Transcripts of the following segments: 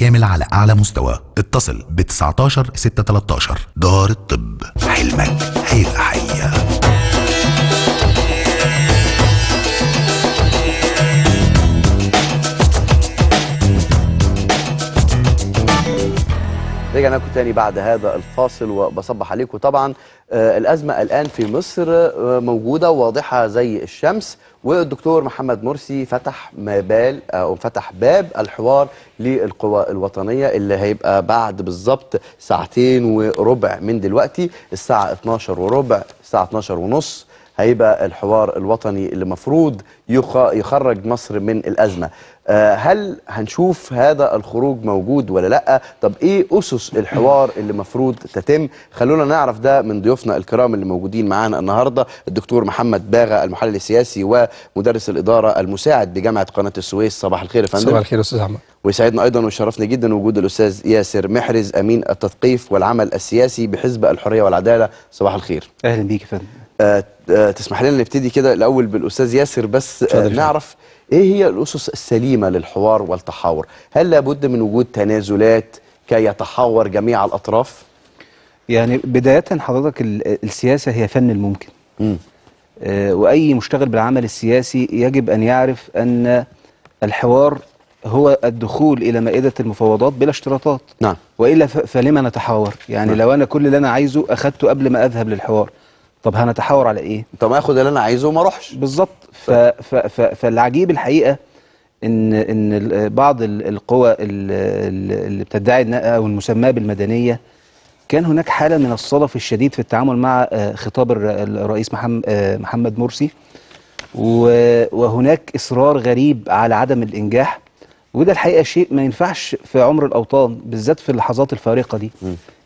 بالكامل على أعلى مستوى. اتصل ب 19 613. دار الطب، حلمك هيبقى حقيقة. رجعنا لكم تاني بعد هذا الفاصل وبصبح عليكم. طبعا الأزمة الآن في مصر موجودة واضحة زي الشمس، والدكتور محمد مرسي فتح باب الحوار للقوى الوطنية اللي هيبقى بعد بالظبط ساعتين وربع من دلوقتي، الساعة 12 وربع، الساعة 12 ونص هيبقى الحوار الوطني اللي مفروض يخرج مصر من الأزمة. هل هنشوف هذا الخروج موجود ولا لأ؟ طب إيه أسس الحوار اللي مفروض تتم؟ خلونا نعرف ده من ضيوفنا الكرام اللي موجودين معانا النهاردة. الدكتور محمد باغا، المحلل السياسي ومدرس الإدارة المساعد بجامعة قناة السويس. صباح الخير يا فندم. صباح الخير أستاذ أحمد. ويسعدنا أيضا ويشرفنا جدا وجود الأستاذ ياسر محرز، أمين التثقيف والعمل السياسي بحزب الحرية والعدالة. صباح الخير. أهلا بيك يا فندم. تسمح لنا نبتدي كده الأول بالأستاذ ياسر بس نعرف إيه هي الأسس السليمة للحوار والتحاور؟ هل لابد من وجود تنازلات كي يتحاور جميع الأطراف؟ يعني بداية حضرتك السياسة هي فن الممكن. وأي مشتغل بالعمل السياسي يجب أن يعرف أن الحوار هو الدخول إلى مائدة المفاوضات بلا اشتراطات. نعم. وإلا فلما نتحاور؟ يعني نعم. لو أنا كل اللي أنا عايزه أخدته قبل ما أذهب للحوار، طب هنتحاور على ايه؟ طب ما اخد اللي انا عايزه وما اروحش. بالظبط. فالعجيب الحقيقه ان بعض القوى اللي بتدعي او المسماه بالمدنيه، كان هناك حاله من الصدف الشديد في التعامل مع خطاب الرئيس محمد مرسي، وهناك اصرار غريب على عدم الانجاح، وده الحقيقه شيء ما ينفعش في عمر الاوطان بالذات في اللحظات الفارقه دي.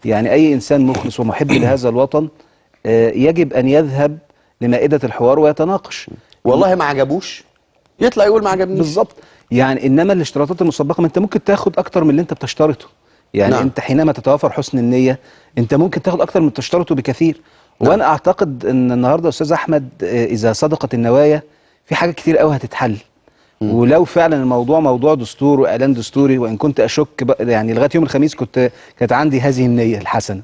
يعني اي انسان مخلص ومحب لهذا الوطن يجب أن يذهب لمائدة الحوار ويتناقش. والله ما عجبوش يطلع يقول ما عجبنيش. بالظبط. يعني إنما الاشتراطات المسبقة، ما أنت ممكن تاخد أكتر من اللي أنت بتشترطه. يعني نعم. أنت حينما تتوافر حسن النية أنت ممكن تاخد أكتر من تشترطه بكثير. نعم. وأنا أعتقد أن النهاردة أستاذ أحمد إذا صدقت النوايا في حاجات كتير قوي هتتحل. ولو فعلا الموضوع موضوع دستور وإعلان دستوري، وإن كنت أشك يعني لغاية يوم الخميس كانت عندي هذه النية الحسنة،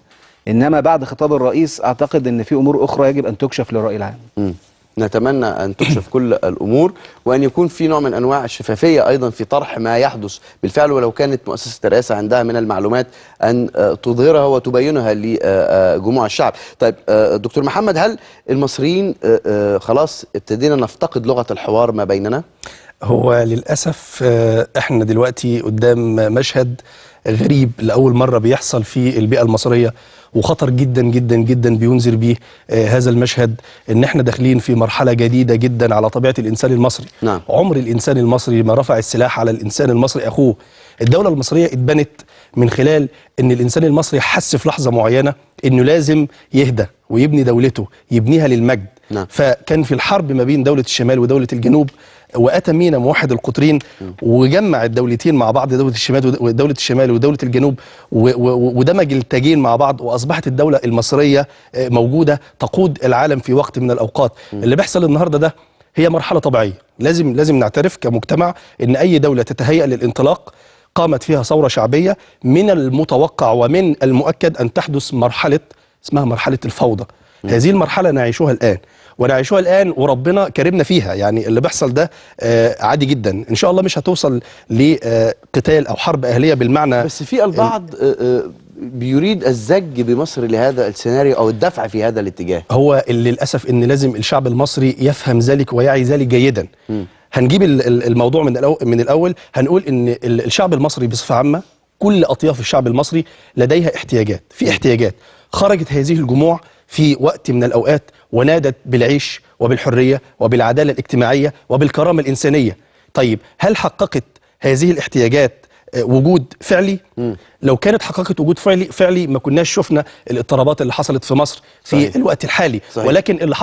إنما بعد خطاب الرئيس أعتقد أن في أمور أخرى يجب أن تكشف للرأي العام. نتمنى أن تكشف كل الأمور، وأن يكون في نوع من أنواع الشفافية أيضا في طرح ما يحدث بالفعل، ولو كانت مؤسسة الرئاسة عندها من المعلومات أن تظهرها وتبينها لجموع الشعب. طيب دكتور محمد، هل المصريين خلاص ابتدينا نفتقد لغة الحوار ما بيننا؟ هو للأسف احنا دلوقتي قدام مشهد غريب لأول مرة بيحصل في البيئة المصرية، وخطر جدا جدا جدا بينذر به هذا المشهد ان احنا داخلين في مرحلة جديدة جدا على طبيعة الإنسان المصري. نعم. عمر الإنسان المصري ما رفع السلاح على الإنسان المصري أخوه. الدولة المصرية اتبنت من خلال ان الإنسان المصري حس في لحظة معينة انه لازم يهدى ويبني دولته، يبنيها للمجد. نعم. فكان في الحرب ما بين دولة الشمال ودولة الجنوب، وأتى مينا موحد القطرين وجمع الدولتين مع بعض، دولة الشمال ودولة الجنوب، ودمج التاجين مع بعض، وأصبحت الدولة المصرية موجودة تقود العالم في وقت من الأوقات. اللي بيحصل النهاردة ده هي مرحلة طبيعية، لازم نعترف كمجتمع إن أي دولة تتهيأ للانطلاق قامت فيها ثورة شعبية، من المتوقع ومن المؤكد أن تحدث مرحلة اسمها مرحلة الفوضى. هذه المرحلة نعيشها الآن، ونعيشوها الآن وربنا كرمنا فيها. يعني اللي بيحصل ده عادي جدا، إن شاء الله مش هتوصل لقتال أو حرب أهلية بالمعنى. بس في البعض بيريد الزج بمصر لهذا السيناريو أو الدفع في هذا الاتجاه. هو للأسف إن لازم الشعب المصري يفهم ذلك ويعي ذلك جيدا. هنجيب الموضوع من الأول. هنقول إن الشعب المصري بصفة عامة، كل أطياف الشعب المصري لديها احتياجات. في احتياجات خرجت هذه الجموع في وقت من الأوقات ونادت بالعيش وبالحرية وبالعدالة الاجتماعية وبالكرامة الإنسانية. طيب هل حققت هذه الاحتياجات وجود فعلي؟ لو كانت حققت وجود فعلي ما كناش شفنا الاضطرابات اللي حصلت في مصر في صحيح. الوقت الحالي. صحيح. ولكن اللي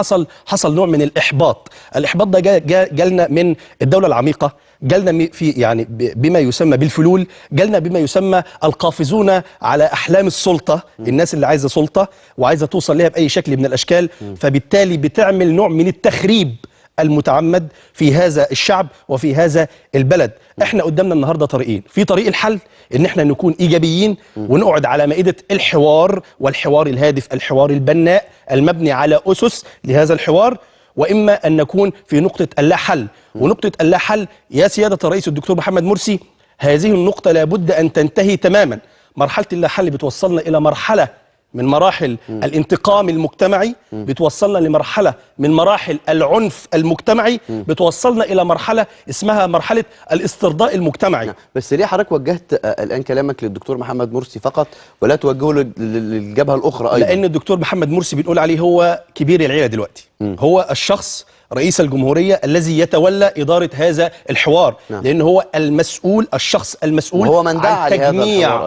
حصل نوع من الإحباط ده جالنا من الدولة العميقة، جالنا في يعني بما يسمى بالفلول، جالنا بما يسمى القافزون على أحلام السلطة، الناس اللي عايزة سلطة وعايزة توصل لها بأي شكل من الأشكال، فبالتالي بتعمل نوع من التخريب المتعمد في هذا الشعب وفي هذا البلد. احنا قدامنا النهارده طريقين، في طريق الحل ان احنا نكون ايجابيين ونقعد على مائده الحوار، والحوار الهادف، الحوار البناء المبني على اسس لهذا الحوار، واما ان نكون في نقطه اللا حل. ونقطه اللا حل يا سياده الرئيس الدكتور محمد مرسي، هذه النقطه لابد ان تنتهي تماما. مرحله اللا حل بتوصلنا الى مرحله من مراحل الانتقام المجتمعي، بتوصلنا لمرحلة من مراحل العنف المجتمعي، بتوصلنا إلى مرحلة اسمها مرحلة الاسترضاء المجتمعي. بس ليه حضرتك وجهت الآن كلامك للدكتور محمد مرسي فقط ولا توجهه للجبهة الأخرى أيضا؟ لأن الدكتور محمد مرسي بنقول عليه هو كبير العيلة دلوقتي، هو الشخص رئيس الجمهورية الذي يتولى إدارة هذا الحوار. لأن هو المسؤول، الشخص المسؤول وهو من دعا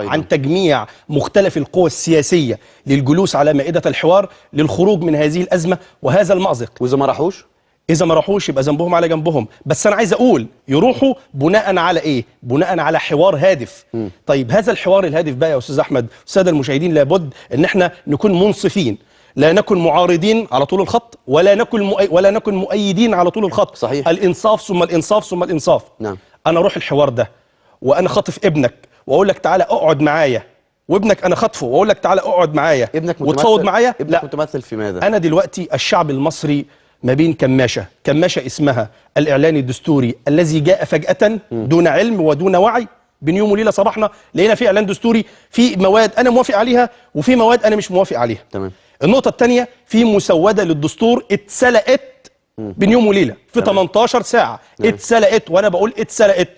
عن تجميع مختلف القوى السياسية للجلوس على مائدة الحوار للخروج من هذه الأزمة وهذا المأزق. وإذا ما راحوش؟ إذا ما راحوش يبقى ذنبهم على جنبهم. بس أنا عايز أقول يروحوا بناء على إيه؟ بناء على حوار هادف. طيب هذا الحوار الهادف بقى يا أستاذ أحمد والسادة المشاهدين، لابد إن إحنا نكون منصفين، لا نكن معارضين على طول الخط ولا نكن مؤيدين على طول الخط. صحيح. الإنصاف ثم الإنصاف ثم الإنصاف. نعم. أنا أروح الحوار ده وأنا خاطف ابنك وأقول لك تعالى اقعد معايا، وابنك أنا خاطفه وأقول لك تعالى اقعد معايا وتفاوض معايا. ابنك متمثل في ماذا؟ أنا دلوقتي الشعب المصري ما بين كماشة اسمها الإعلان الدستوري الذي جاء فجأة دون علم ودون وعي. بين يوم وليلة صباحنا لقينا في إعلان دستوري في مواد أنا موافق عليها وفي مواد أنا مش موافق عليها. تمام. النقطة الثانية، في مسودة للدستور اتسلقت بين يوم وليلة في 18 ساعة. اتسلقت، وأنا بقول اتسلقت.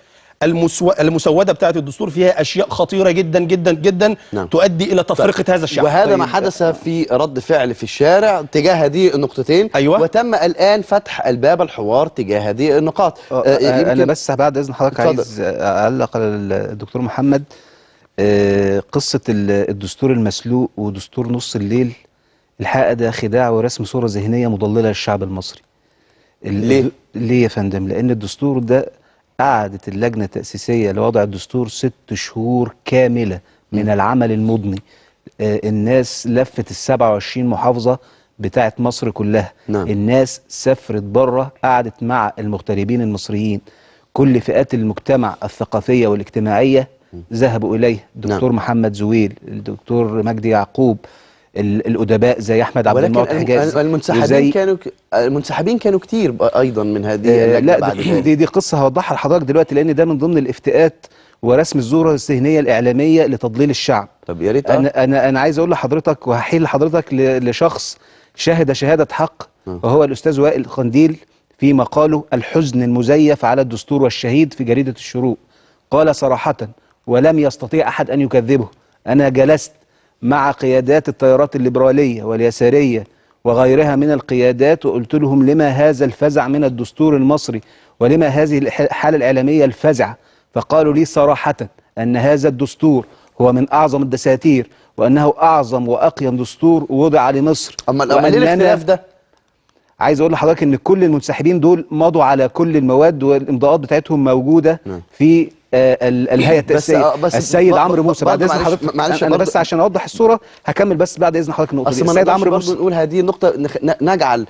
المسودة بتاعت الدستور فيها أشياء خطيرة جدا جدا جدا تؤدي إلى تفرقة هذا الشعب. وهذا ما حدث في رد فعل في الشارع تجاه هذه النقطتين. أيوة. وتم الآن فتح الباب الحوار تجاه هذه النقاط. أنا بس بعد إذن حضرتك عايز أعلق على الدكتور محمد. قصة الدستور المسلوق ودستور نص الليل، الحقيقة ده خداع ورسم صورة ذهنية مضللة للشعب المصري. ليه يا فندم؟ لأن الدستور ده قعدت اللجنة التأسيسية لوضع الدستور 6 شهور كاملة من العمل المضني. الناس لفت ال27 محافظة بتاعت مصر كلها. نعم. الناس سافرت بره، قعدت مع المغتربين المصريين، كل فئات المجتمع الثقافية والاجتماعية ذهبوا إليه. الدكتور محمد زويل، الدكتور مجدي يعقوب، الأدباء زي أحمد عبد المعطي حجاز. المنسحبين كانوا كتير أيضا من هذه لا بعد دي قصة هوضحها لحضرتك دلوقتي، لأن ده من ضمن الافتئات ورسم الصورة الذهنية الإعلامية لتضليل الشعب. طب يا ريت. أنا عايز أقول لحضرتك وهحيل لحضرتك لشخص شهد شهادة حق، وهو الأستاذ وائل قنديل في مقاله الحزن المزيف على الدستور والشهيد في جريدة الشروق. قال صراحة ولم يستطيع أحد أن يكذبه: أنا جلست مع قيادات التيارات الليبرالية واليسارية وغيرها من القيادات وقلت لهم لما هذا الفزع من الدستور المصري ولما هذه الحالة الإعلامية الفزعة، فقالوا لي صراحة أن هذا الدستور هو من أعظم الدساتير وأنه أعظم وأقيم دستور وضع لمصر. أما ليه الاختلاف ده؟ عايز أقول لحضرتك أن كل المنسحبين دول مضوا على كل المواد والإمضاءات بتاعتهم موجودة في الهيئة التأسيسية. السيد عمرو موسى، بعد إذن حضرتك أنا بس عشان أوضح الصورة هكمل بس بعد إذن حضرتك النقطة دي. السيد عمرو موسى نقول هذه النقطة، نجعل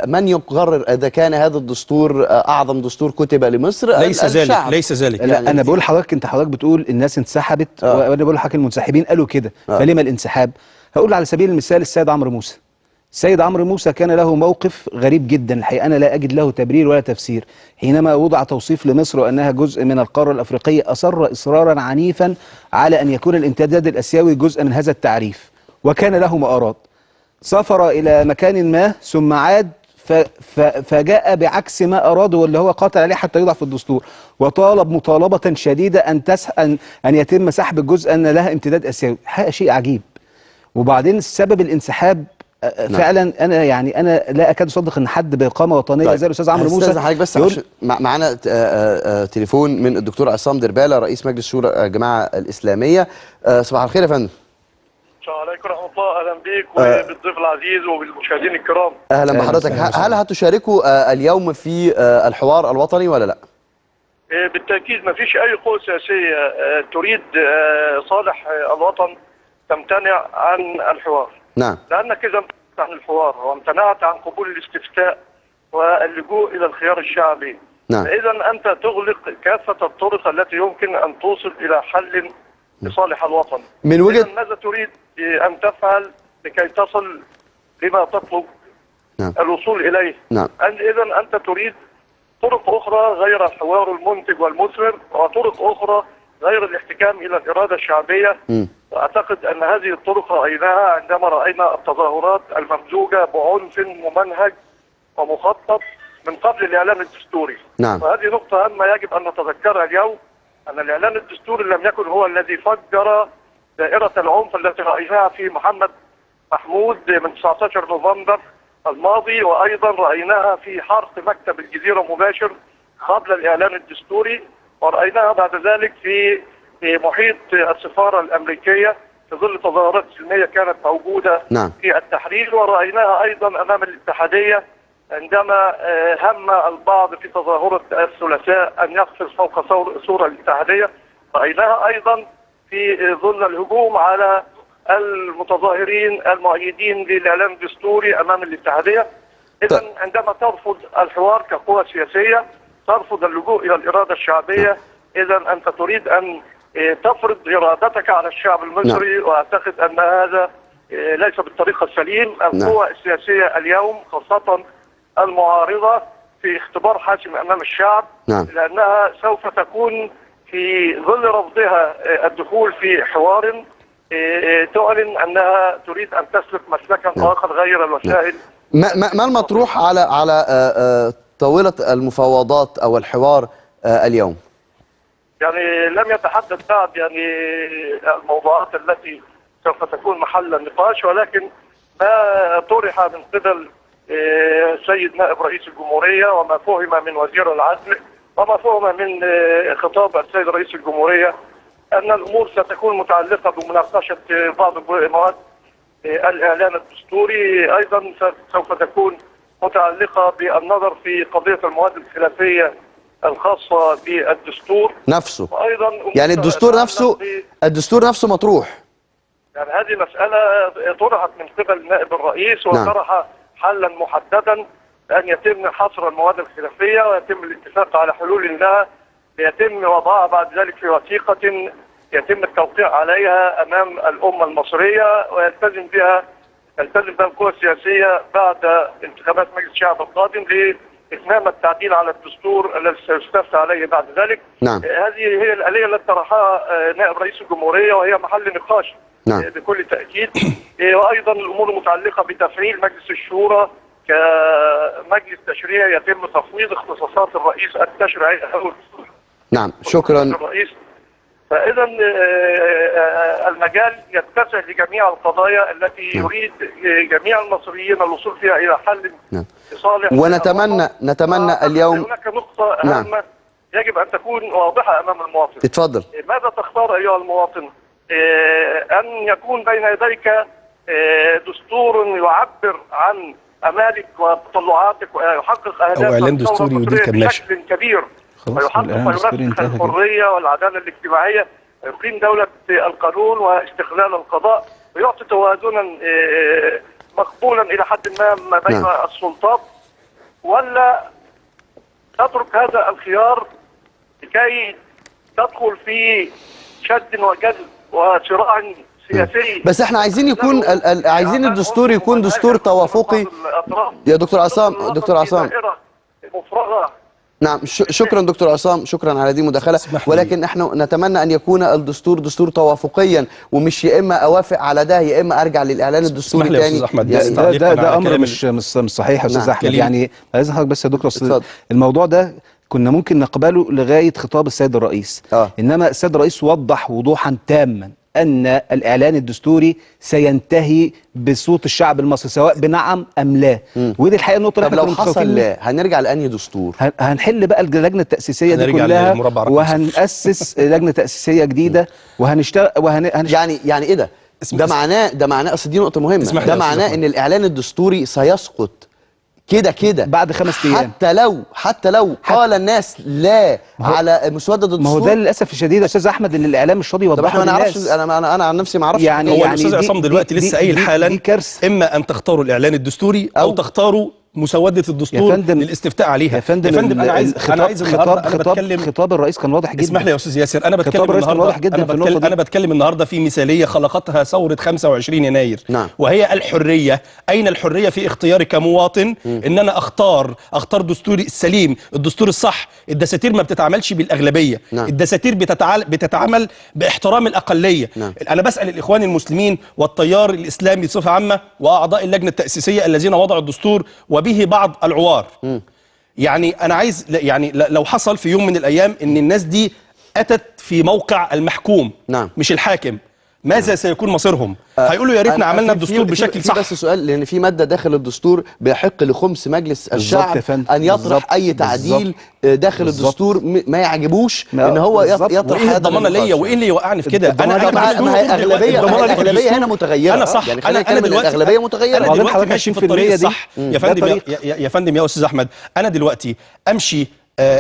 من يقرر إذا كان هذا الدستور أعظم دستور كتب لمصر. ليس ذلك، ليس ذلك. لا أنا بقول لحضرتك، أنت حضرتك بتقول الناس انسحبت وأنا بقول لحضرتك المنسحبين قالوا كده. فلما الانسحاب؟ هقول على سبيل المثال السيد عمرو موسى. السيد عمرو موسى كان له موقف غريب جدا الحقيقة، أنا لا أجد له تبرير ولا تفسير. حينما وضع توصيف لمصر وأنها جزء من القارة الأفريقية أصر إصرارا عنيفا على أن يكون الامتداد الأسيوي جزء من هذا التعريف، وكان له ما أراد. سافر إلى مكان ما ثم عاد فجاء بعكس ما أراده واللي هو قاتل عليه حتى يوضع في الدستور، وطالب مطالبة شديدة أن يتم سحب الجزء أن لها امتداد أسيوي. حقيقة شيء عجيب. وبعدين سبب الانسحاب فعلا انا لا اكاد اصدق ان حد بقامه وطنيه زي الاستاذ عمرو موسى. استاذ حضرتك بس معانا تليفون من الدكتور عصام دربالة رئيس مجلس شورى الجماعه الاسلاميه. صباح الخير يا فندم. السلام عليكم ورحمه الله. اهلا بيك وبالضيف العزيز وبالمشاهدين الكرام. اهلا بحضرتك. هل هتشاركوا اليوم في الحوار الوطني ولا لا؟ بالتاكيد ما فيش اي قوه سياسيه تريد صالح الوطن تمتنع عن الحوار. نعم. لأنك إذا امتنعت عن الحوار وامتنعت عن قبول الاستفتاء واللجوء إلى الخيار الشعبي. نعم. فإذا أنت تغلق كافة الطرق التي يمكن أن توصل إلى حل لصالح الوطن. من وجهة إذن ماذا تريد أن تفعل لكي تصل لما تطلب نعم. الوصول إليه؟ نعم. إذا أنت تريد طرق أخرى غير الحوار المنتج والمثمر، وطرق أخرى غير الاحتكام إلى الإرادة الشعبية. وأعتقد أن هذه الطرق رأيناها عندما رأينا التظاهرات الممزوجة بعنف ممنهج ومخطط من قبل الإعلان الدستوري. نعم. وهذه نقطة هامة يجب أن نتذكرها اليوم، أن الإعلان الدستوري لم يكن هو الذي فجر دائرة العنف التي رأيناها في محمد محمود من 19 نوفمبر الماضي، وأيضا رأيناها في حرق مكتب الجزيرة مباشر قبل الإعلان الدستوري، ورأيناها بعد ذلك في محيط السفارة الأمريكية في ظل تظاهرات سلمية كانت موجودة نعم. في التحرير، ورأيناها أيضا أمام الاتحادية عندما هم البعض في تظاهرة الثلاثاء أن يقفز فوق سور الاتحادية. رأيناها أيضا في ظل الهجوم على المتظاهرين المؤيدين للإعلان الدستوري أمام الاتحادية. إذا عندما ترفض الحوار كقوة سياسية، ترفض اللجوء إلى الإرادة الشعبية، إذا أنت تريد أن تفرض إرادتك على الشعب المصري. وأعتقد أن هذا ليس بالطريقة السليم. القوى السياسية اليوم خاصة المعارضة في اختبار حاسم أمام الشعب، لأنها سوف تكون في ظل رفضها الدخول في حوار تعلن أنها تريد أن تسلك مسلكا آخر غير الوسائل. ما المطروح على طاولة المفاوضات أو الحوار اليوم؟ يعني لم يتحدث بعد الموضوعات التي سوف تكون محل النقاش، ولكن ما طرح من قبل السيد نائب رئيس الجمهورية وما فهم من وزير العدل وما فهم من خطاب السيد رئيس الجمهورية أن الأمور ستكون متعلقة بمناقشة بعض مواد الإعلان الدستوري، أيضا سوف تكون متعلقة بالنظر في قضية المواد الخلافية الخاصة بالدستور نفسه. وأيضا يعني الدستور نفسه مطروح. يعني هذه مسألة طرحت من قبل نائب الرئيس وطرح حلا محددا أن يتم حصر المواد الخلافية ويتم الاتفاق على حلول لها، يتم وضعها بعد ذلك في وثيقة يتم التوقيع عليها أمام الأمة المصرية ويلتزم بها القوى السياسية بعد انتخابات مجلس الشعب القادم لإتمام التعديل على الدستور الذي سيستفتى عليه بعد ذلك. هذه هي الآلية التي طرحها نائب رئيس الجمهورية وهي محل نقاش بكل تأكيد. وأيضا الأمور المتعلقة بتفعيل مجلس الشورى كمجلس تشريعي يتم تفويض اختصاصات الرئيس التشريعي. نعم شكرا. الرئيس. فإذا المجال يتسع لجميع القضايا التي يريد جميع المصريين الوصول فيها إلى حل لصالح. ونتمنى اليوم هناك نقطة هامة يجب أن تكون واضحة أمام المواطن. اتفضل. ماذا تختار أيها المواطن؟ أن يكون بين يديك دستور يعبر عن أمالك وتطلعاتك ويحقق أهدافك بشكل كبير ويحقق الحرية والعدالة الاجتماعية ويقيم دولة القانون واستقلال القضاء ويعطي توازنا مقبولا إلى حد ما بين السلطات، ولا تترك هذا الخيار لكي تدخل في شد وجذب وصراع سياسي؟ بس احنا عايزين يكون عايزين الدستور يكون دستور توافقي يا دكتور عصام. دكتور عصام نعم شكرا دكتور عصام، شكرا على هذه المداخله، ولكن احنا نتمنى ان يكون الدستور دستور توافقيا ومش يا اما اوافق على ده يا اما ارجع للاعلان الدستوري تاني. يعني ده امر مش صحيح يا استاذ احمد. يعني عايز حضرتك بس يا دكتور الموضوع ده كنا ممكن نقبله لغايه خطاب السيد الرئيس. انما السيد الرئيس وضح وضوحا تاما أن الإعلان الدستوري سينتهي بصوت الشعب المصري سواء بنعم أم لا. ودي الحقيقة النقطة اللي احنا لو حصل لا هنرجع لأنهي دستور؟ هنحل بقى اللجنة التأسيسية دي كلها وهنأسس لجنة تأسيسية جديدة وهنشتغل يعني إيه ده؟ ده معناه أصل دي نقطة مهمة. ده معناه إن الإعلان الدستوري سيسقط كده بعد 5 أيام حتى لو قال الناس لا على مسودة الدستور. ما هو ده للاسف الشديد يا استاذ احمد ان الاعلام مش راضي يوضحه للناس. انا عن نفسي ما اعرفش. يعني هو الاستاذ عصام دلوقتي لسه قايل حالا اما ان تختاروا الاعلان الدستوري او تختاروا مسوده الدستور للاستفتاء عليها. يا فندم انا عايز النهارده انا بتكلم. خطاب الرئيس كان واضح جدا. اسمح لي يا استاذ ياسر، انا بتكلم خطاب الرئيس كان واضح النهارده جدا انا بتكلم النهارده في مثاليه خلقتها ثوره 25 يناير. نعم. وهي الحريه. اين الحريه في اختياري كمواطن ان انا اختار دستوري السليم، الدستور الصح. الدساتير ما بتتعاملش بالاغلبيه. نعم. الدساتير بتتعامل باحترام الاقليه. نعم. انا بسال الاخوان المسلمين والتيار الاسلامي بصفه عامه واعضاء اللجنه التاسيسيه الذين وضعوا الدستور وبه بعض العوار. يعني انا عايز يعني لو حصل في يوم من الايام ان الناس دي اتت في موقع المحكوم نعم. مش الحاكم، ماذا سيكون مصيرهم؟ هيقولوا يا ريتنا عملنا الدستور بشكل صح. بس سؤال، لان في ماده داخل الدستور بيحق لخمس مجلس الشعب ان يطرح اي تعديل داخل الدستور ما يعجبوش ان هو يطرح. وايه الضمانه ليا وايه اللي يوقعني في كده؟ الاغلبيه هنا متغيره. انا صح. يعني انا دلوقتي الاغلبيه متغيره. انا دلوقتي ماشي في الطريق الصح يا فندم. يا فندم يا استاذ احمد، انا دلوقتي امشي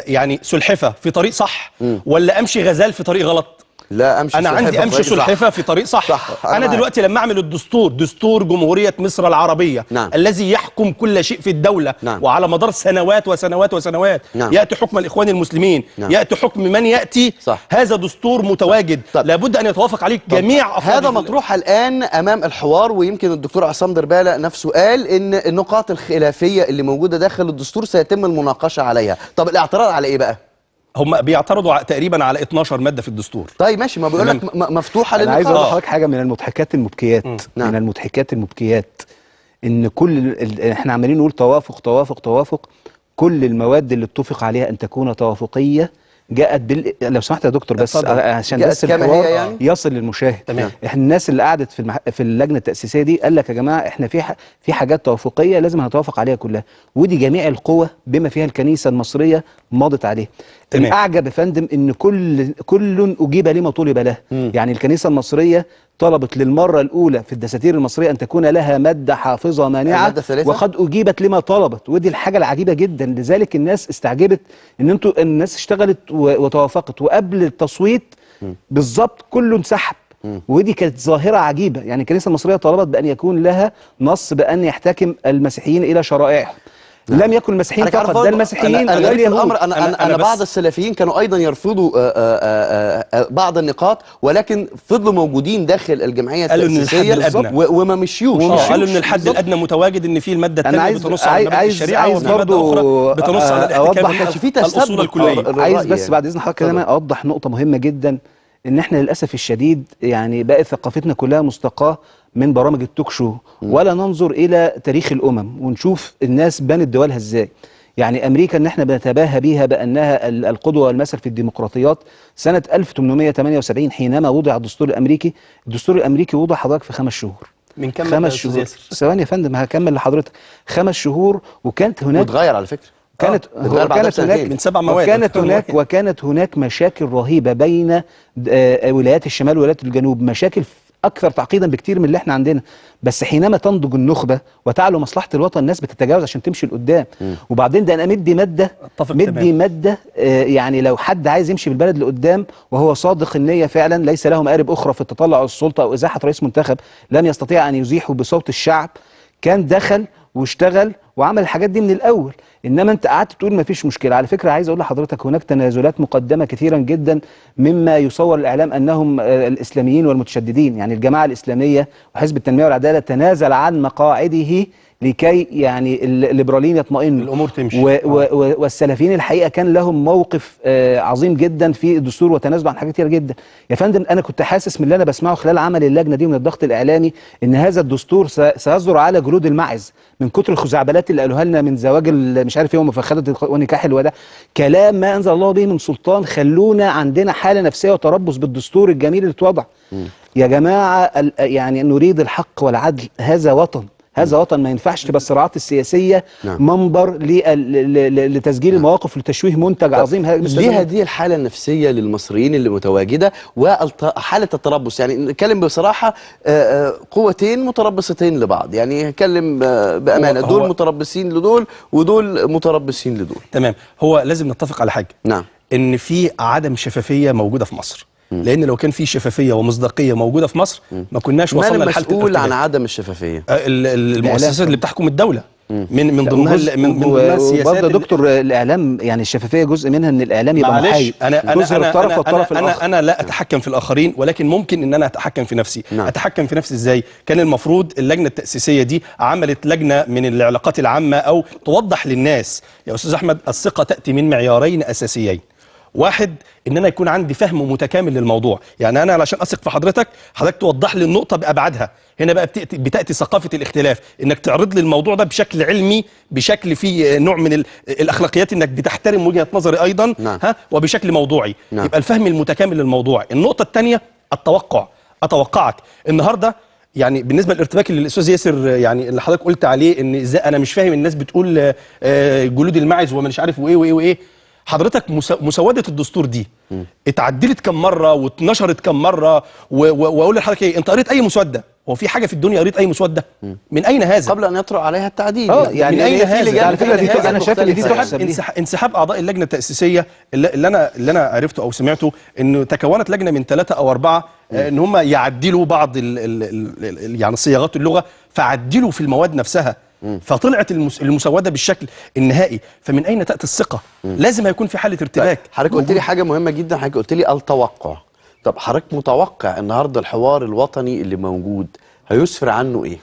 يعني سلحفه في طريق صح ولا امشي غزال في طريق غلط؟ لا، امشي انا عندي امشي سلحفه في طريق صح. انا دلوقتي لما اعمل الدستور، دستور جمهوريه مصر العربيه، نعم. الذي يحكم كل شيء في الدوله، نعم. وعلى مدار سنوات وسنوات وسنوات، نعم. ياتي حكم الاخوان المسلمين، نعم. ياتي حكم من ياتي، صح. هذا دستور متواجد. لابد ان يتوافق عليه جميع افراد. هذا مطروح الان امام الحوار، ويمكن الدكتور عصام دربالة نفسه قال ان النقاط الخلافيه اللي موجوده داخل الدستور سيتم المناقشه عليها. طب الاعتراض على ايه بقى؟ هم بيعترضوا تقريبا على 12 ماده في الدستور. طيب ماشي، ما بيقول لك مفتوحه للنقاش. انا عايز اقول لحضرتك حاجه من المضحكات المبكيات. نعم. من المضحكات المبكيات ان احنا عمالين نقول توافق توافق توافق. كل المواد اللي اتفق عليها ان تكون توافقيه جاءت لو سمحت يا دكتور بس عشان بس الحوار يعني يصل للمشاهد. تمام. احنا الناس اللي قعدت في اللجنه التاسيسيه دي قال لك يا جماعه احنا في حاجات توافقيه لازم هنتوافق عليها كلها، ودي جميع القوى بما فيها الكنيسه المصريه مضت عليه. الاعجب يا فندم ان كل اجيب لما طلب له. يعني الكنيسه المصريه طلبت للمره الاولى في الدساتير المصريه ان تكون لها ماده حافظه مانعه، وقد اجيبت لما طلبت، ودي الحاجه العجيبه جدا. لذلك الناس استعجبت ان الناس اشتغلت وتوافقت، وقبل التصويت بالظبط كله انسحب. ودي كانت ظاهره عجيبه. يعني الكنيسه المصريه طلبت بان يكون لها نص بان يحتكم المسيحيين الى شرائعهم. لم يكن المسيحيين فقط، ده المسيحيين الامر. انا بعض السلفيين كانوا ايضا يرفضوا بعض النقاط، ولكن فضلوا موجودين داخل الجمعيه التاسيسيه وما مشيوش. قالوا ان الحد الادنى متواجد، ان في الماده الثانيه بتنص على مبادئ الشريعه وفي ماده اخرى بتنص على الاحتكام الاصول الكليه. عايز بس بعد اذن حضرتك كده اوضح نقطه مهمه جدا، ان احنا للاسف الشديد يعني بقت ثقافتنا كلها مستقاه من برامج التوك شو، ولا ننظر الى تاريخ الامم ونشوف الناس بنت دولها ازاي. يعني امريكا ان احنا بنتباهى بيها بانها القدوه والمثل في الديمقراطيات. سنه 1878 حينما وضع الدستور الامريكي وضع حضرتك في 5 شهور. من كام؟ 5 شهور. ثواني يا فندم هكمل لحضرتك. 5 شهور، وكانت هناك واتغير على فكره. كانت هناك من 7 مواد. وكانت هناك مشاكل رهيبه بين ولايات الشمال وولايات الجنوب، مشاكل اكثر تعقيدا بكتير من اللي احنا عندنا. بس حينما تنضج النخبه وتعلو مصلحه الوطن، الناس بتتجاوز عشان تمشي لقدام. وبعدين ده انا مدي ماده يعني لو حد عايز يمشي بالبلد لقدام وهو صادق النيه فعلا، ليس له مآرب اخرى في التطلع على السلطه او ازاحه رئيس منتخب لم يستطيع ان يزيحه بصوت الشعب، كان دخل واشتغل وعمل الحاجات دي من الاول. انما انت قعدت تقول ما فيش مشكله. على فكره عايز اقول لحضرتك هناك تنازلات مقدمه كثيرا جدا مما يصور الاعلام انهم الاسلاميين والمتشددين. يعني الجماعه الاسلاميه وحزب التنميه والعداله تنازل عن مقاعده لكي يعني الليبراليين يطمئنوا، الامور تمشي. والسلفيين الحقيقه كان لهم موقف عظيم جدا في الدستور وتنازلوا عن حاجات كتير جدا. يا فندم انا كنت حاسس من اللي انا بسمعه خلال عمل اللجنه دي ومن الضغط الاعلامي ان هذا الدستور سيصدر على جلود الماعز من كتر الخزعبلات اللي قالوها لنا من زواج مش عارف ايه ومفخده ونكاح الوداع. كلام ما انزل الله به من سلطان. خلونا عندنا حاله نفسيه وتربص بالدستور الجميل اللي اتوضع. يا جماعه يعني نريد الحق والعدل. هذا وطن ما ينفعش تبقى الصراعات السياسيه منبر لتسجيل المواقف لتشويه منتج عظيم. ليه هذه الحاله النفسيه للمصريين اللي متواجده وحاله التربص؟ يعني نتكلم بصراحه، قوتين متربصتين لبعض. يعني نتكلم بامانه، دول متربصين لدول ودول متربصين لدول. تمام. هو لازم نتفق على حاجه، نعم، ان في عدم شفافيه موجوده في مصر. لان لو كان في شفافيه ومصداقيه موجوده في مصر ما كناش وصلنا لحاله المسؤول عن عدم الشفافيه؟ المؤسسات اللي بتحكم الدوله. من ضمنها من ضمنها السياسات برضه دكتور الاعلام، يعني الشفافيه جزء منها ان الاعلام يبقى محايد، تظهر الطرف والطرف الاخر. انا لا اتحكم في الاخرين، ولكن ممكن ان انا اتحكم في نفسي. اتحكم في نفسي ازاي؟ كان المفروض اللجنه التاسيسيه دي عملت لجنه من العلاقات العامه، او توضح للناس يا استاذ احمد الثقه تاتي من معيارين اساسيين. واحد، ان انا يكون عندي فهم متكامل للموضوع، يعني انا علشان اثق في حضرتك توضح لي النقطه بابعادها. هنا بقى بتاتي ثقافه الاختلاف، انك تعرض لي الموضوع ده بشكل علمي، بشكل فيه نوع من الاخلاقيات، انك بتحترم وجهه نظري ايضا. وبشكل موضوعي. يبقى الفهم المتكامل للموضوع. النقطه الثانيه التوقع. اتوقعك النهارده، يعني بالنسبه للارتباك اللي الاستاذ ياسر يعني اللي حضرتك قلت عليه، ان ازاي انا مش فاهم الناس بتقول جلود الماعز ومش عارف وايه وايه وايه. حضرتك مسوده الدستور دي اتعدلت كم مره واتنشرت كم مره، واقول لحضرتك ايه، انت قريت اي مسوده؟ هو في حاجه في الدنيا قريت اي مسوده؟ من اين هذا؟ قبل ان يطرأ عليها التعديل. يعني من اين هذا؟ على فكره دي انا شايف ان دي تحسب انسحاب اعضاء اللجنه التاسيسيه اللي انا عرفته او سمعته، انه تكونت لجنه من 3 أو 4 ان هم يعدلوا بعض يعني صياغات اللغه، فعدلوا في المواد نفسها، فطلعت المسوده بالشكل النهائي. فمن اين تاتي الثقه؟ لازم هيكون في حاله ارتباك. حضرتك قلت لي حاجه مهمه جدا، حضرتك قلت لي التوقع. طب حضرتك متوقع النهارده الحوار الوطني اللي موجود هيسفر عنه ايه؟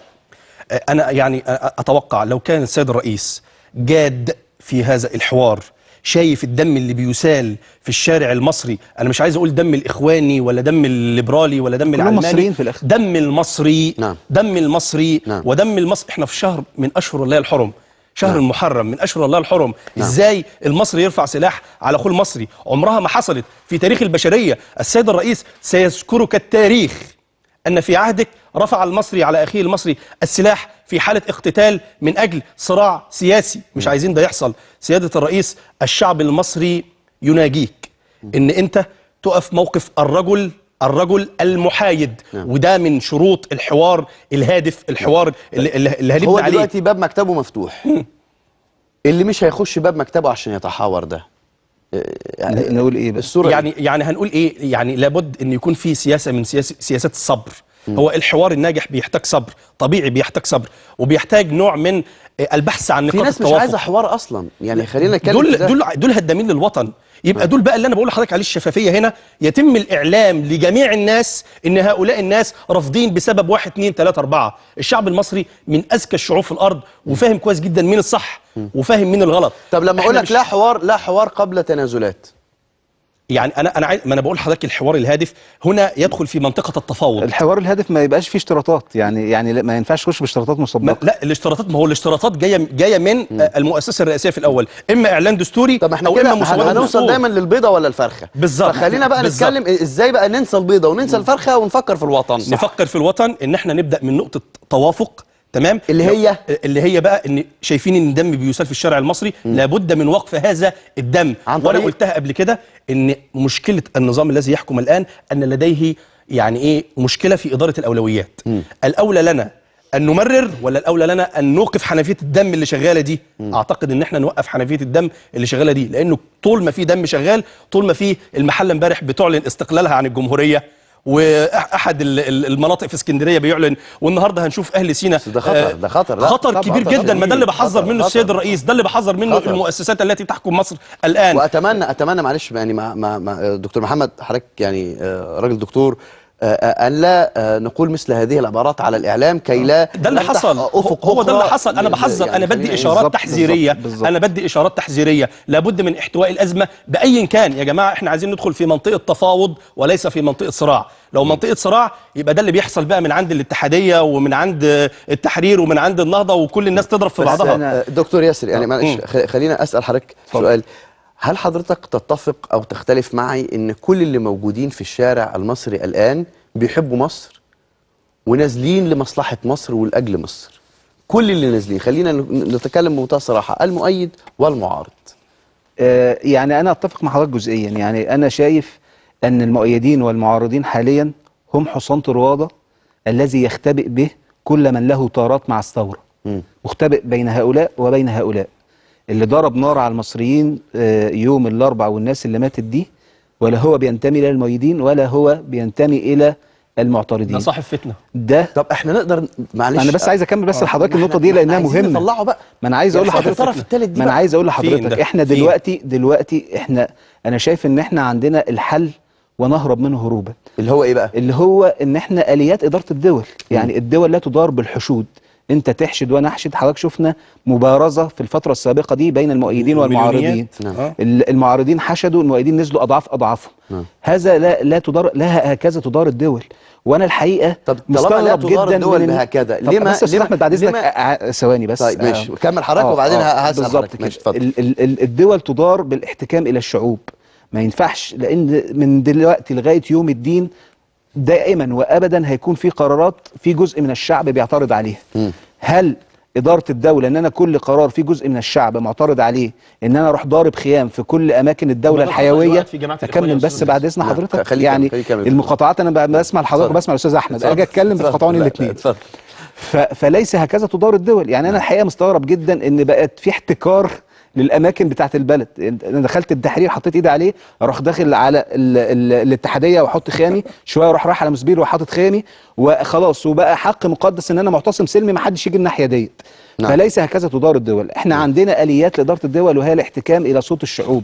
انا يعني اتوقع لو كان السيد الرئيس جاد في هذا الحوار، شايف الدم اللي بيسال في الشارع المصري، انا مش عايز اقول دم الاخواني ولا دم الليبرالي ولا دم العلماني، مصريين في الاخر، دم المصري. دم المصري. ودم المصري. احنا في شهر من اشهر الله الحرم، شهر المحرم من اشهر الله الحرم. ازاي المصري يرفع سلاح على اخوه المصري؟ عمرها ما حصلت في تاريخ البشريه. السيد الرئيس سيذكرك التاريخ ان في عهدك رفع المصري على اخيه المصري السلاح في حاله اقتتال من اجل صراع سياسي. مش عايزين ده يحصل. سياده الرئيس، الشعب المصري يناجيك ان انت تقف موقف الرجل المحايد. وده من شروط الحوار الهادف، الحوار اللي هنبني هو عليه. دلوقتي باب مكتبه مفتوح. اللي مش هيخش باب مكتبه عشان يتحاور ده، يعني نقول ايه بس؟ يعني هنقول ايه؟ يعني لابد ان يكون في سياسه من سياسات الصبر. هو الحوار الناجح بيحتاج صبر، طبيعي بيحتاج صبر، وبيحتاج نوع من البحث عن نقاط التوافق. في ناس مش عايزه حوار اصلا، يعني خلينا نتكلم دول هدامين للوطن. يبقى دول بقى اللي انا بقول لحضرتك عليه الشفافيه. هنا يتم الاعلام لجميع الناس ان هؤلاء الناس رافضين بسبب 1 2 3 4. الشعب المصري من اذكى الشعوب في الارض، وفاهم كويس جدا مين الصح وفاهم مين الغلط. طب لما اقول لك لا حوار قبل تنازلات، يعني انا عايز، ما انا بقول لحضرتك الحوار الهادف هنا يدخل في منطقه التفاوض. الحوار الهادف ما يبقاش فيه اشتراطات، يعني ما ينفعش تخش باشتراطات مسبقه. لا الاشتراطات، ما هو الاشتراطات جايه من المؤسسه الرئاسيه في الاول، اما اعلان دستوري. طب احنا او كده اما مسوده. هنوصل دايما للبيضه ولا الفرخه؟ بالظبط. فخلينا بقى نتكلم ازاي بقى ننسى البيضه وننسى الفرخه ونفكر في الوطن. نفكر في الوطن، ان احنا نبدا من نقطه توافق. تمام. اللي هي بقى ان شايفين ان الدم بيسال في الشارع المصري، لابد من وقف هذا الدم. وانا قلتها قبل كده ان مشكله النظام الذي يحكم الان ان لديه يعني ايه مشكله في اداره الاولويات. الاولى لنا ان نمرر ولا الاولى لنا ان نوقف حنفيه الدم اللي شغاله دي؟ اعتقد ان احنا نوقف حنفيه الدم اللي شغاله دي، لانه طول ما في دم شغال، طول ما في المحله امبارح بتعلن استقلالها عن الجمهوريه، واحد المناطق في اسكندريه بيعلن، والنهارده هنشوف اهل سينا. ده خطر كبير جدا. ما ده اللي بحذر منه السيد الرئيس، ده اللي بحذر منه المؤسسات التي تحكم مصر الان. واتمنى معلش يعني مع دكتور محمد، حضرتك يعني راجل دكتور، أن لا نقول مثل هذه العبارات على الإعلام كي لا ده اللي حصل. هو ده اللي حصل. أنا بحذر، يعني أنا بدي إشارات تحذيرية. أنا بدي إشارات تحذيرية. لابد من احتواء الأزمة بأي كان. يا جماعة إحنا عايزين ندخل في منطقة تفاوض وليس في منطقة صراع. لو منطقة صراع يبقى ده اللي بيحصل بقى من عند الاتحادية ومن عند التحرير ومن عند النهضة، وكل الناس تضرب في بعضها. دكتور ياسر، يعني معلش خلينا أسأل حضرتك سؤال. هل حضرتك تتفق أو تختلف معي إن كل اللي موجودين في الشارع المصري الآن بيحبوا مصر ونازلين لمصلحة مصر ولأجل مصر؟ كل اللي نازلين، خلينا نتكلم بمنتهى الصراحة، المؤيد والمعارض. يعني أنا أتفق مع حضرتك جزئيا. يعني أنا شايف أن المؤيدين والمعارضين حاليا هم حصان طروادة الذي يختبئ به كل من له طارات مع الثورة. مختبئ بين هؤلاء وبين هؤلاء. اللي ضرب نار على المصريين يوم الأربعاء والناس اللي ماتت دي، ولا هو بينتمي إلى المؤيدين ولا هو بينتمي إلى المعترضين. ده صاحب فتنه. ده طب احنا نقدر، معلش انا بس عايز اكمل بس لحضرتك النقطه دي لانها مهمه. نطلعه بقى. ما انا عايز اقول لحضرتك الطرف الثالث دي ما انا بقى. عايز اقول لحضرتك ده؟ احنا دلوقتي انا شايف ان احنا عندنا الحل ونهرب منه هروبا. اللي هو ايه بقى؟ اللي هو ان احنا اليات اداره الدول، يعني الدول لا تدار بالحشود، انت تحشد وانا احشد. حضرتك شفنا مبارزه في الفتره السابقه دي بين المؤيدين والمعارضين. المعارضين حشدوا، المؤيدين نزلوا اضعافهم. هذا لا تدار، لا هكذا تدار الدول. وانا الحقيقه طب طالما لا تدار الدول بهكذا، ليه ما بس استاذ احمد بعد اذنك ثواني بس. طيب ماشي، كمل حضرتك وبعدين هسال حضرتك. ماشي اتفضل. الدول تدار بالاحتكام الى الشعوب، ما ينفعش، لان من دلوقتي لغايه يوم الدين دائما وابدا هيكون في قرارات في جزء من الشعب بيعترض عليها. هل اداره الدوله ان انا كل قرار في جزء من الشعب معترض عليه ان انا اروح ضارب خيام في كل اماكن الدوله الحيويه؟ اكمل بس بعد اذن حضرتك. يعني المقاطعات انا بسمع لحضرتك وبسمع الاستاذ احمد، اجي اتكلم بتقاطعوني الاثنين. فليس هكذا تدار الدول. يعني انا الحقيقه مستغرب جدا ان بقت في احتكار للاماكن بتاعت البلد. انا دخلت التحرير حطيت ايدي عليه، اروح داخل على الاتحاديه واحط خيامي شويه، اروح رايح على مسبير وحاطط خيامي وخلاص، وبقى حق مقدس ان انا معتصم سلمي ما حدش يجي الناحيه ديت. فليس هكذا تدار الدول. احنا عندنا اليات لاداره الدول وهي الاحتكام الى صوت الشعوب.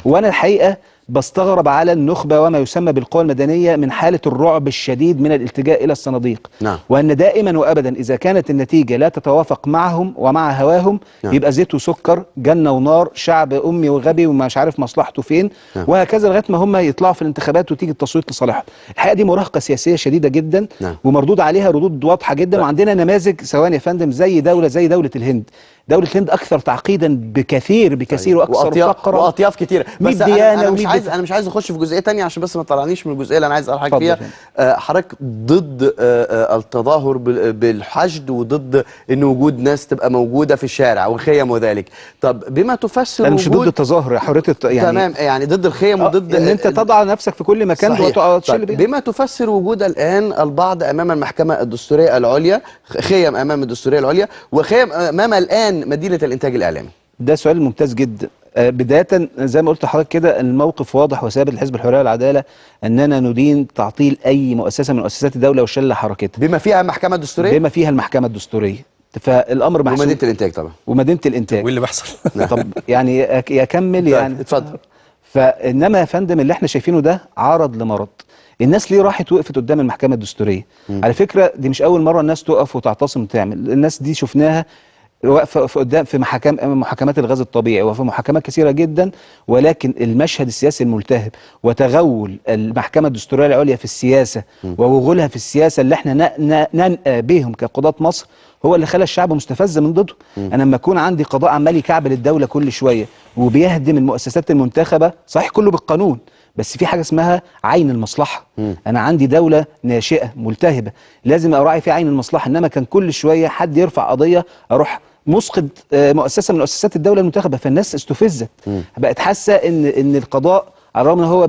وانا الحقيقه بستغرب على النخبه وما يسمى بالقوى المدنيه من حاله الرعب الشديد من الالتجاء الى الصناديق. وان دائما وابدا اذا كانت النتيجه لا تتوافق معهم ومع هواهم يبقى زيت وسكر، جنه ونار، شعب امي وغبي ومش عارف مصلحته فين، وهكذا لغايه ما هم يطلعوا في الانتخابات وتيجي التصويت لصالحهم. الحقيقه دي مراهقه سياسيه شديده جدا ومردود عليها ردود واضحه جدا. وعندنا نماذج ثواني يا فندم زي دوله الهند. دولة الهند أكثر تعقيدا بكثير وأكثر فقرا وأطياف كتيرة. بس أنا مش عايز أخش في جزئية تانية عشان بس ما تطلعنيش من الجزئية اللي أنا عايز أسأل حضرتك فيها. حضرتك ضد التظاهر بالحشد وضد إن وجود ناس تبقى موجودة في الشارع وخيم وذلك. طب بما تفسر أنا مش ضد التظاهر، حرية يعني تمام، يعني ضد الخيم وضد إن أنت تضع نفسك في كل مكان وتشيل بيه. بما تفسر وجود الآن البعض أمام المحكمة الدستورية العليا، خيم أمام الدستورية العليا وخيم أمام الآن مدينة الإنتاج الإعلامي. ده سؤال ممتاز جدا. بداية زي ما قلت لحضرتك كده، الموقف واضح وثابت لحزب الحرية والعدالة أننا ندين تعطيل أي مؤسسة من مؤسسات الدولة وشل حركتها بما فيها المحكمة الدستورية. بما فيها المحكمة الدستورية. فالأمر محسوب. ومدينة الإنتاج طبعا. ومدينة الإنتاج. واللي بيحصل. طب يعني يكمل يعني. اتفضل. فإنما يا فندم اللي احنا شايفينه ده عرض لمرض. الناس ليه راحت وقفت قدام المحكمة الدستورية؟ على فكرة دي مش أول مرة الناس تقف وتعتصم وتعمل. الناس دي شفناها واقفه قدام في محاكمات الغاز الطبيعي وفي محاكمات كثيره جدا، ولكن المشهد السياسي الملتهب وتغول المحكمه الدستوريه العليا في السياسه ووغولها في السياسه اللي احنا ننأى بهم كقضاة مصر هو اللي خلى الشعب مستفز من ضده. انا لما اكون عندي قضاء عمال يكعبل الدوله كل شويه وبيهدم المؤسسات المنتخبه، صحيح كله بالقانون، بس في حاجه اسمها عين المصلحه. انا عندي دوله ناشئه ملتهبه لازم اراعي فيها عين المصلحه، انما كان كل شويه حد يرفع قضيه اروح مسقط مؤسسه من مؤسسات الدوله المنتخبه، فالناس استفزت. بقت حاسه ان القضاء على الرغم ان هو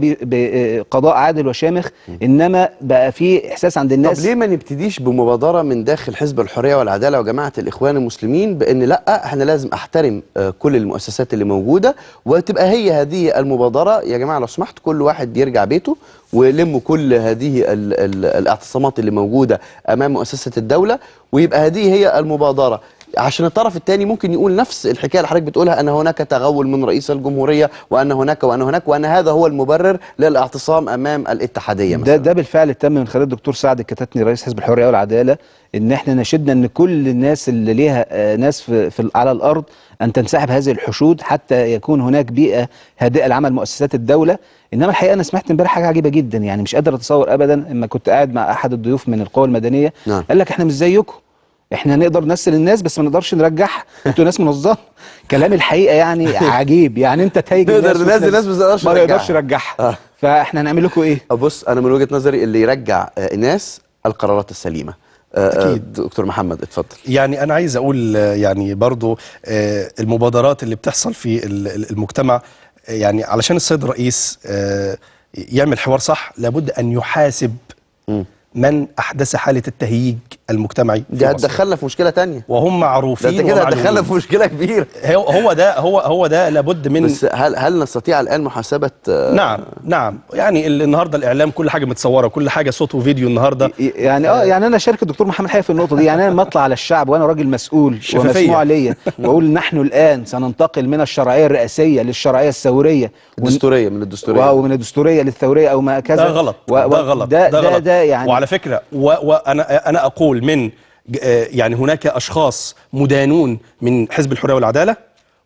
قضاء عادل وشامخ، انما بقى في احساس عند الناس. طب ليه ما نبتديش بمبادره من داخل حزب الحريه والعداله وجماعه الاخوان المسلمين بان لا احنا لازم احترم كل المؤسسات اللي موجوده، وتبقى هي هذه المبادره يا جماعه لو سمحت كل واحد يرجع بيته ويلموا كل هذه الاعتصامات اللي موجوده امام مؤسسه الدوله، ويبقى هذه هي المبادره. عشان الطرف الثاني ممكن يقول نفس الحكايه اللي حضرتك بتقولها، ان هناك تغول من رئيس الجمهوريه وان هناك وان هذا هو المبرر للاعتصام امام الاتحاديه مثلا. ده بالفعل تم من خلال الدكتور سعد الكتاتني رئيس حزب الحريه والعداله، ان احنا نشدنا ان كل الناس اللي ليها ناس في على الارض ان تنسحب هذه الحشود حتى يكون هناك بيئه هادئه لعمل مؤسسات الدوله. انما الحقيقه انا سمعت امبارح حاجه عجيبه جدا، يعني مش قادر اتصور ابدا. اما كنت قاعد مع احد الضيوف من القوى المدنيه قال لك احنا مش زيكم، احنا نقدر نمثل الناس بس ما نقدرش نرجعها، انتوا ناس منظمه. كلام الحقيقه يعني عجيب، يعني انت تهيج الناس ما نقدرش نرجعها. فاحنا هنعمل لكم ايه؟ بص انا من وجهه نظري اللي يرجع الناس القرارات السليمه. أكيد. دكتور محمد اتفضل. يعني انا عايز اقول يعني برضو المبادرات اللي بتحصل في المجتمع، يعني علشان السيد الرئيس يعمل حوار صح لابد ان يحاسب من احدث حاله التهييج المجتمعي دي هتدخلنا في مشكله ثانيه، وهم معروفين. ده انت كده هتدخلنا في مشكله كبيره. هو ده لابد من. بس هل نستطيع الان محاسبه؟ نعم يعني النهارده الاعلام كل حاجه متصوره، كل حاجه صوت وفيديو النهارده. يعني يعني انا شارك الدكتور محمد حيف في النقطه دي. يعني انا لما اطلع على الشعب وانا راجل مسؤول ومسموع ليا واقول نحن الان سننتقل من الشرعيه الرئاسيه للشرعيه الثوريه الدستوريه، من الدستوريه ومن الدستوريه للثوريه او ما كذا. ده غلط. ده غلط. ده يعني. وعلى فكره وانا اقول من يعني هناك اشخاص مدانون من حزب الحريه والعداله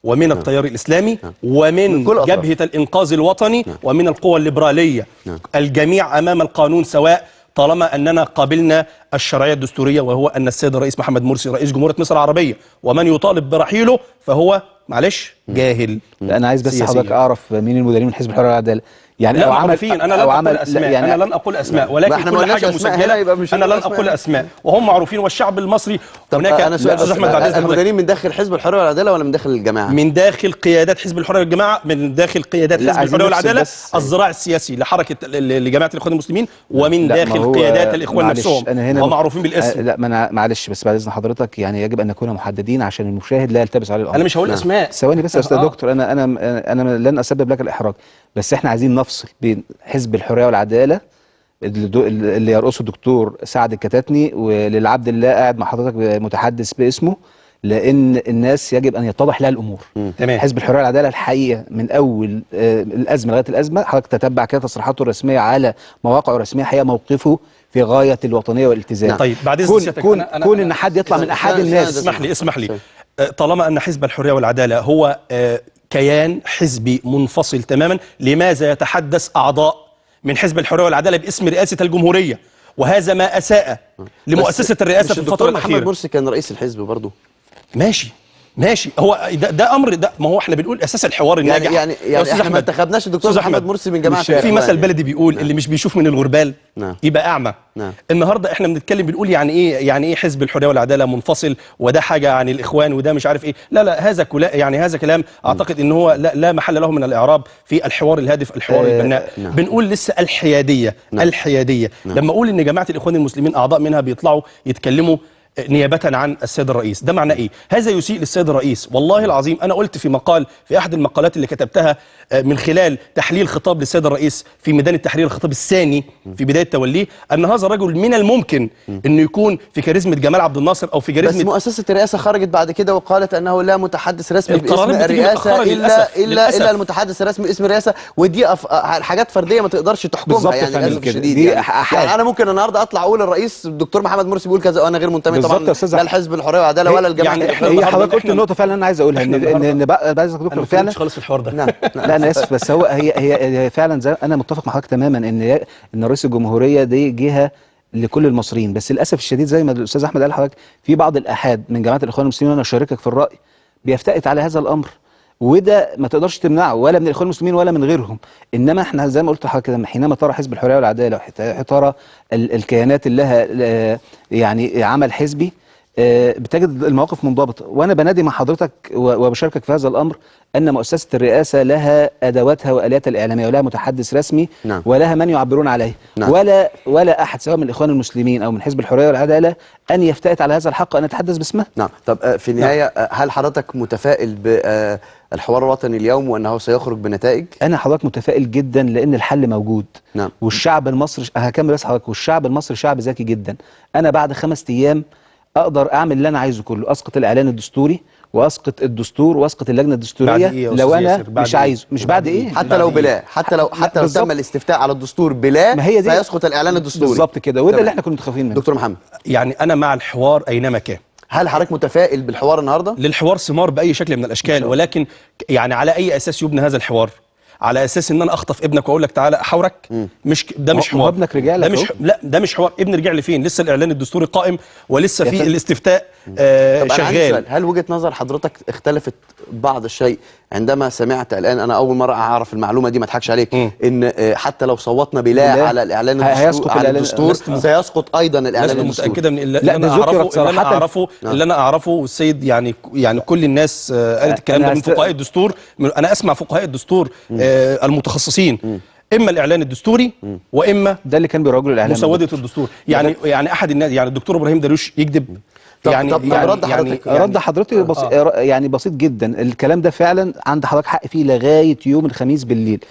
ومن التيار الاسلامي ومن جبهه الانقاذ الوطني ومن القوى الليبراليه. الجميع امام القانون سواء، طالما اننا قابلنا الشرعيه الدستوريه، وهو ان السيد الرئيس محمد مرسي رئيس جمهوريه مصر العربيه ومن يطالب برحيله فهو معلش جاهل. انا عايز بس حضرتك اعرف مين المديرين من حزب الحريه والعداله. يعني لا معروفين. انا لن اقول اسماء، يعني انا لن اقول اسماء، ولكن كل حاجه مسجله. انا لن اقول اسماء وهم معروفين والشعب المصري. هناك انا سؤال المديرين من داخل حزب الحريه والعداله ولا من داخل الجماعه؟ من داخل قيادات حزب الحريه والجماعه، من داخل قيادات حزب الحريه والعداله، الذراع السياسي لحركه لجماعه الاخوان المسلمين، ومن داخل قيادات الاخوان نفسهم هم معروفين بالاسم. لا ما انا معلش بس بعد اذن حضرتك، يعني يجب ان نكون محددين عشان المشاهد لا يلتبس عليه الامر. انا مش هقول اسماء. ثواني بس يا استاذ دكتور، انا لن اسبب لك الاحراج، بس احنا عايزين نفصل بين حزب الحريه والعداله اللي يرأسه الدكتور سعد الكتاتني وللعبد الله قاعد مع حضرتك متحدث باسمه، لان الناس يجب ان يتضح لها الامور. تمام. حزب الحريه والعداله الحقيقه من اول الازمه لغايه الازمه، حضرتك تتبع كده تصريحاته الرسميه على مواقعه الرسميه، حقيقه موقفه في غايه الوطنيه والالتزام. طيب بعد اذن كون ان حد يطلع من احد الناس. اسمح لي طالما ان حزب الحريه والعداله هو كيان حزبي منفصل تماما، لماذا يتحدث اعضاء من حزب الحريه والعداله باسم رئاسه الجمهوريه؟ وهذا ما اساء لمؤسسه الرئاسه في الفتره الاخيره. محمد مرسي كان رئيس الحزب برضه. ماشي هو ده امر، ده ما هو احنا بنقول اساس الحوار الناجح. يعني احنا ما انتخبناش الدكتور محمد مرسي من جماعه في مثل بلدي بيقول اللي مش بيشوف من الغربال يبقى اعمى. النهارده احنا بنتكلم بنقول يعني ايه حزب الحريه والعداله منفصل، وده حاجه عن الاخوان وده مش عارف ايه. لا هذا هذا كلام اعتقد ان هو لا محل له من الاعراب في الحوار الهادف، الحوار البناء. بنقول لسه الحياديه. لما اقول ان جماعه الاخوان المسلمين اعضاء منها بيطلعوا يتكلموا نيابة عن السيد الرئيس، ده معناه ايه؟ هذا يسيء للسيد الرئيس. والله العظيم انا قلت في مقال، في احد المقالات اللي كتبتها من خلال تحليل خطاب للسيد الرئيس في ميدان التحرير، الخطاب الثاني في بداية توليه، ان هذا الرجل من الممكن انه يكون في كاريزمة جمال عبد الناصر او في كاريزمة. بس مؤسسة الرئاسة خرجت بعد كده وقالت انه لا متحدث رسمي باسم الرئاسة الا المتحدث الرسمي باسم الرئاسة، ودي حاجات فردية ما تقدرش تحكمها يعني للاسف الشديد. يعني انا ممكن النهارده اطلع اقول الرئيس الدكتور محمد مرسي بيقول كذا وانا غير منتمي طبعا لا الحزب الحريه والعداله ولا الجماعه. هي حضرتك قلت النقطه فعلا انا عايز اقولها ان بعد دكتور فعلا خالص في الحوار ده. لا انا اسف، بس هي فعلا زي انا متفق مع حضرتك تماما ان رئيس الجمهوريه دي جهه لكل المصريين، بس للاسف الشديد زي ما الاستاذ احمد قال لحضرتك في بعض الاحاد من جماعه الاخوان المسلمين، وانا اشاركك في الراي، بيفتئت على هذا الامر، وده ما تقدرش تمنعه ولا من الاخوان المسلمين ولا من غيرهم. انما احنا زي ما قلت لحضرتك كده، حينما ترى حزب الحريه والعداله وترى الكيانات اللي لها يعني عمل حزبي، بتجد المواقف منضبطه. وانا بنادي مع حضرتك وبشاركك في هذا الامر ان مؤسسه الرئاسه لها ادواتها والياتها الاعلاميه، ولها متحدث رسمي ولها من يعبرون عليه. ولا احد سواء من الاخوان المسلمين او من حزب الحريه والعداله ان يفتئت على هذا الحق ان يتحدث باسمه. طب في النهايه هل حضرتك متفائل بالحوار الوطني اليوم وانه سيخرج بنتائج؟ انا حضرتك متفائل جدا لان الحل موجود. والشعب المصري هكمل بس حضرتك، والشعب المصري شعب ذكي جدا. انا بعد 5 ايام اقدر اعمل اللي انا عايزه كله، اسقط الاعلان الدستوري واسقط الدستور واسقط اللجنه الدستوريه لو انا مش عايزه. مش بعد ايه؟ حتى لو بلا، حتى لو تم الاستفتاء على الدستور بلا، ما هي دي سيسقط الاعلان الدستوري بالظبط كده. وده اللي احنا كنا متخوفين منه. دكتور محمد، يعني انا مع الحوار اينما كان. هل حضرتك متفائل بالحوار النهارده؟ للحوار ثمار باي شكل من الاشكال، ولكن يعني على اي اساس يبنى هذا الحوار؟ على اساس ان انا اخطف ابنك واقول لك تعالى احاورك؟ ده مش حوار. ابنك رجع لك؟ ده مش لا ده مش حوار. ابن رجع لي فين؟ لسه الاعلان الدستوري قائم ولسه في الاستفتاء شغال. هل وجهة نظر حضرتك اختلفت بعض الشيء عندما سمعت الان، انا اول مره اعرف المعلومه دي ما اضحكش عليك، ان حتى لو صوتنا بلا على الاعلان الدستور سيسقط ايضا الاعلان الدستوري؟ متاكده من اللي انا اعرفه والسيد يعني كل الناس قالت الكلام ده من فقهاء الدستور. انا اسمع فقهاء الدستور المتخصصين اما الاعلان الدستوري واما ده اللي كان بيراجعوا الاعلام مسوده الدستور. يعني احد الناس، يعني الدكتور ابراهيم درويش يكذب؟ طب يعني رد حضرتك رد حضرتك يعني بسيط جدا. الكلام ده فعلا عند حضرتك حق فيه لغايه يوم الخميس بالليل.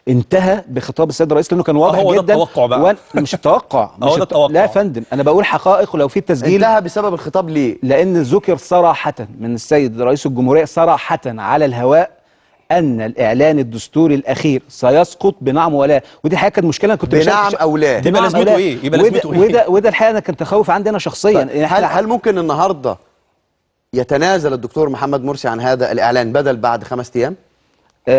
انتهى بخطاب السيد الرئيس لانه كان واضح هو جدا. ده التوقع بقى. مش التوقع مش ده التوقع. لا يا فندم، انا بقول حقائق، ولو في تسجيل. انتهى بسبب الخطاب ليه؟ لان ذكر صراحه من السيد رئيس الجمهوريه صراحه على الهواء ان الاعلان الدستوري الاخير سيسقط بنعم ولا. ودي الحقيقه كانت مشكله. انا كنت بنعم او لا. يبقى لازمته ايه؟ يبقى لازمته ايه؟ وده الحقيقه انا كان تخوف عندي انا شخصيا. هل ممكن النهارده يتنازل الدكتور محمد مرسي عن هذا الاعلان بدل بعد 5 ايام؟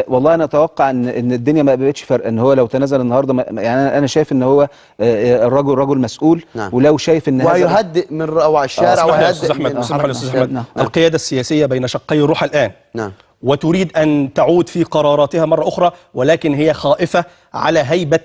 والله انا اتوقع ان الدنيا ما بقتش فرق. ان هو لو تنازل النهارده يعني انا شايف ان هو الرجل رجل مسؤول. نعم. ولو شايف ان وهيهدئ من روع الشارع وهيهدئ من احمد. القياده السياسيه بين شقي الروح الان. نعم. وتريد ان تعود في قراراتها مره اخرى، ولكن هي خائفه على هيبه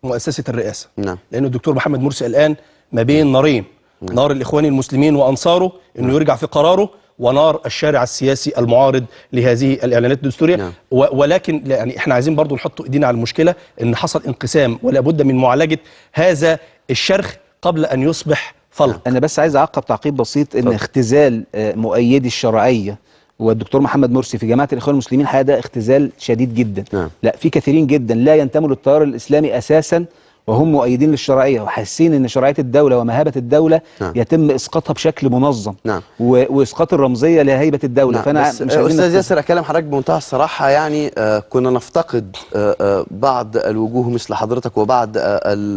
مؤسسه الرئاسه. نعم. لان الدكتور محمد مرسي الان ما بين نارين، نار الاخوان المسلمين وانصاره انه يرجع في قراره، ونار الشارع السياسي المعارض لهذه الاعلانات الدستوريه. نعم. ولكن يعني احنا عايزين برضو نحط ايدينا على المشكله، ان حصل انقسام ولا بد من معالجه هذا الشرخ قبل ان يصبح فلق. انا بس عايز اعقب تعقيب بسيط، ان اختزال مؤيدي الشرعيه والدكتور محمد مرسي في جماعه الاخوان المسلمين هذا اختزال شديد جدا. نعم. لا، في كثيرين جدا لا ينتموا للتيار الاسلامي اساسا وهم مؤيدين للشرعيه وحاسين ان شرعيه الدوله ومهابه الدوله نعم. يتم اسقاطها بشكل منظم. نعم. واسقاط الرمزيه لهيبه الدوله. نعم. فانا بس مش عايزين استاذ ياسر، اكلم حضرتك بمنتهى الصراحه. يعني كنا نفتقد بعض الوجوه مثل حضرتك وبعض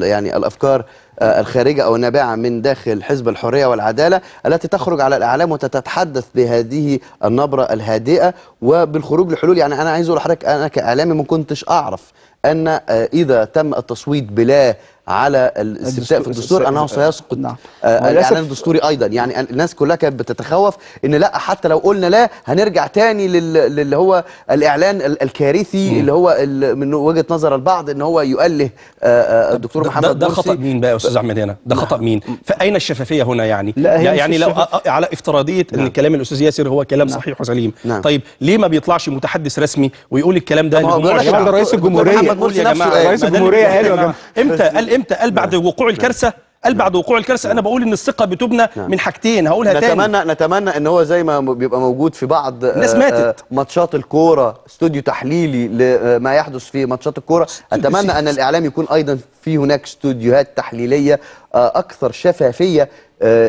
يعني الافكار الخارجه او النابعه من داخل حزب الحريه والعداله التي تخرج على الاعلام وتتحدث بهذه النبره الهادئه وبالخروج لحلول. يعني انا عايز اقول لحضرتك، انا كاعلامي ما كنتش اعرف ان اذا تم التصويت بلا على الاستفتاء في الدستور انه سيسقط. نعم. الاعلان الدستوري ايضا. يعني الناس كلها كانت بتتخوف ان لا، حتى لو قلنا لا هنرجع تاني اللي هو الاعلان الكارثي اللي هو من وجهه نظر البعض ان هو يؤله الدكتور محمد مرسي. ده خطأ مين بقى يا استاذ احمد هنا؟ ده خطأ مين؟ فاين الشفافيه هنا يعني؟ لا، يعني لو على افتراضيه ان كلام الاستاذ ياسر هو كلام صحيح وسليم، طيب ليه ما بيطلعش متحدث رسمي ويقول الكلام ده لجمهور ده رئيس الجمهوريه. يا جماعه رئيس الجمهوريه قال يا جماعه امتى قال بعد وقوع الكارثه؟ قال بعد وقوع الكارثه. انا بقول ان الثقه بتبنى من حاجتين، هقولها تاني. نتمنى ان هو زي ما بيبقى موجود في بعض ناس ماتت ماتشات الكوره استوديو تحليلي لما يحدث في ماتشات الكوره، اتمنى ان الاعلام يكون ايضا في هناك استوديوهات تحليليه اكثر شفافيه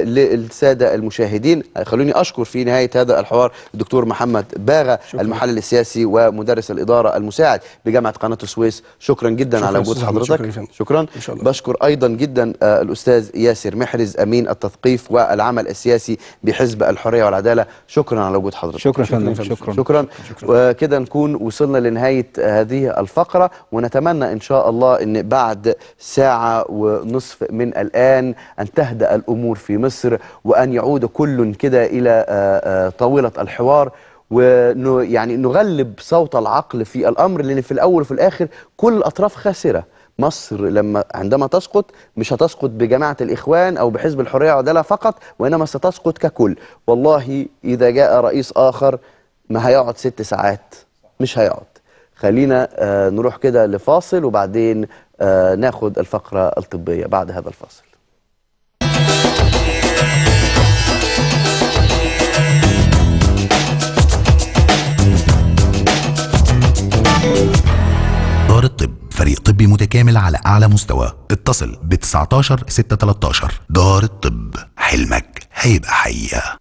للساده المشاهدين. خلوني اشكر في نهايه هذا الحوار الدكتور محمد باغا، المحلل السياسي ومدرس الاداره المساعد بجامعه قناه السويس. شكرا جدا على وجود حضرتك. شكرا. بشكر ايضا جدا الاستاذ ياسر محرز، امين التثقيف والعمل السياسي بحزب الحريه والعداله. شكرا على وجود حضرتك. شكرا فندم. شكرا. وكده نكون وصلنا لنهايه هذه الفقره، ونتمنى ان شاء الله ان بعد ساعه ونصف من الان ان تهدأ الامور في مصر، وأن يعود كل كده إلى طاولة الحوار، ويعني نغلب صوت العقل في الأمر، لأن في الأول وفي الآخر كل الأطراف خاسرة. مصر عندما تسقط مش هتسقط بجماعة الإخوان أو بحزب الحرية والعدالة فقط، وإنما ستسقط ككل. والله إذا جاء رئيس آخر ما هيقعد 6 ساعات، مش هيقعد. خلينا نروح كده لفاصل، وبعدين ناخد الفقرة الطبية بعد هذا الفاصل. دار الطب، فريق طبي متكامل على أعلى مستوى. اتصل ب 19 613. دار الطب، حلمك هيبقى حقيقة.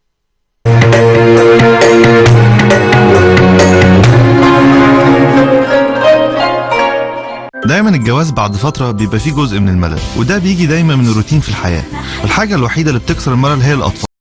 دايما الجواز بعد فترة بيبقى فيه جزء من الملل، وده بيجي دايما من الروتين في الحياة. الحاجة الوحيدة اللي بتكسر الملل هي الأطفال.